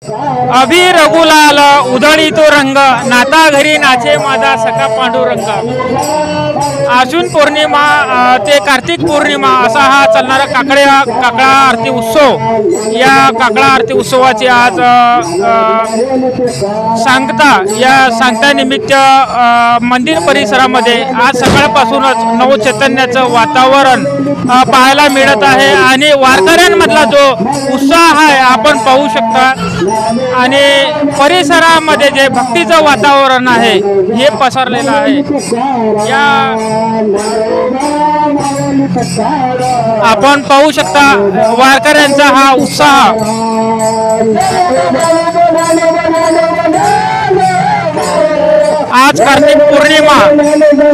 अभि रघुलाल उधळी तो रंग, नाता घरी नाचे माझा सखा पांडुरंग। आश्विन पौर्णिमा ते कार्तिक पौर्णिमा असा हा चालणारा काकडा आरती उत्सव। या काकडा आरती उत्सवाची आज सांगता निमित्त मंदिर परिसरामध्ये आज सकाळपासूनच नवचैतन्याचं वातावरण पाहायला मिळत आहे आणि वारकऱ्यांमधला जो उत्साह आहे आपण पाहू शकता आणि परिसरामध्ये जे भक्तीचं वातावरण आहे हे पसरलेलं आहे। या आपण पाहू शकता वारकऱ्यांचा हा उत्साह। आज कार्तिक पौर्णिमा,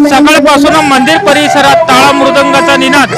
सकाळपासून मंदिर परिसरात टाळ मृदंगाचा निनाद।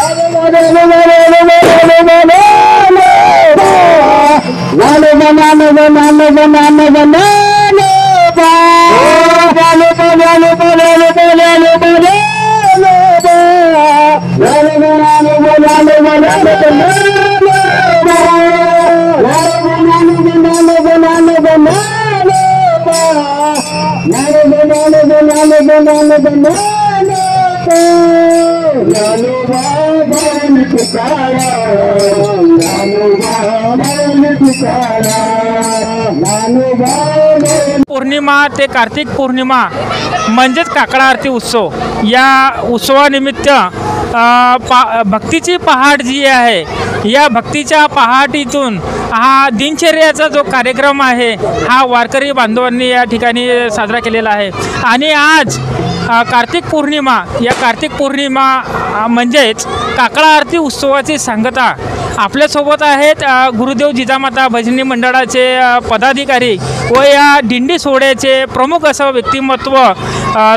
पौर्णिमा ते कार्तिक पौर्णिमा म्हणजेच काकडा आरती उत्सव। या उत्सवानिमित्त भक्तीची पहाट जी आहे, या भक्तीच्या पहाटीतून हा दिनचर्याचा जो कार्यक्रम आहे हा वारकरी बांधवांनी या ठिकाणी साजरा केलेला आहे। आणि आज कार्तिक पौर्णिमा, या कार्तिक पौर्णिमा म्हणजेच काकडा आरती उत्सवाची सांगता। आपल्यासोबत आहेत गुरुदेव जिजामाता भजनी मंडळाचे पदाधिकारी व या दिंडी सोहळ्याचे प्रमुख असं व्यक्तिमत्व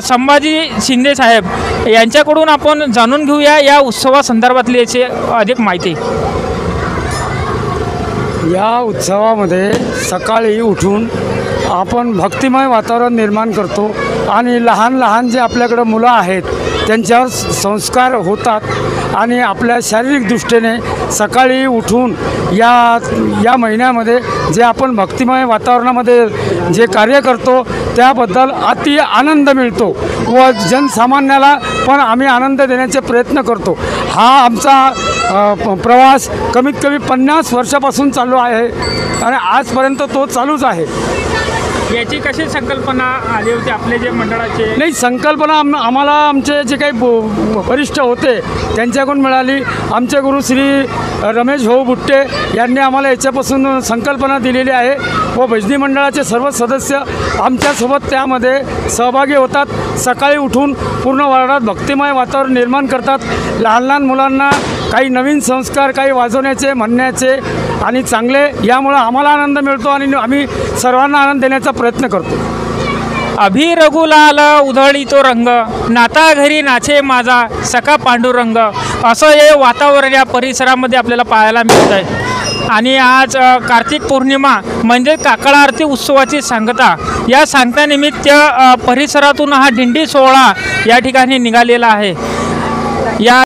संभाजी शिंदे साहेब। यांच्याकडून आपण जाणून घेऊया या उत्सवासंदर्भातली याची अधिक माहिती। या उत्सवामध्ये सकाळी उठून आपण भक्तिमय वातावरण निर्माण करतो आणि लहान लहान जे आपल्याकडे मुलं आहेत त्यांच्यावर संस्कार होतात आणि आपल्या शारीरिक दृष्टीने सकाळी उठून या महिन्यामध्ये जे आपण भक्तिमय वातावरणामध्ये जे कार्य करतो त्याबद्दल अति आनंद मिळतो व जनसामान्याला पण आम्ही आनंद देण्याचे प्रयत्न करतो। हा आमचा प्रवास कमीत कमी 50 वर्षापासून चालू आहे आणि आजपर्यंत तो चालूच आहे। याची कशी संकल्पना आली होती आपले जे मंडळाचे? नाही, संकल्पना आम्हाला आमचे जे काही वरिष्ठ होते त्यांच्याकडून मिळाली। आमचे गुरु श्री रमेश भाऊ बुट्टे यांनी आम्हाला याच्यापासून संकल्पना दिलेली आहे व भजनी मंडळाचे सर्व सदस्य आमच्यासोबत त्यामध्ये सहभागी होतात। सकाळी उठून पूर्ण वार्डात भक्तिमय वातावरण निर्माण करतात। लहान लहान मुलांना काही नवीन संस्कार, काही वाजवण्याचे, म्हणण्याचे आणि चांगले, यामुळे आम्हाला आनंद मिळतो आणि आम्ही सर्वांना आनंद देण्याचा प्रयत्न करतो। अभि रघुलाल उधळी तो रंग, नाता घरी नाचे माझा सखा पांडुरंग असं हे वातावरण या परिसरामध्ये आपल्याला पाहायला मिळत आहे। आणि आज कार्तिक पौर्णिमा म्हणजे काकडा आरती उत्सवाची सांगता। या सांगतानिमित्त परिसरातून हा दिंडी सोहळा या ठिकाणी निघालेला आहे। या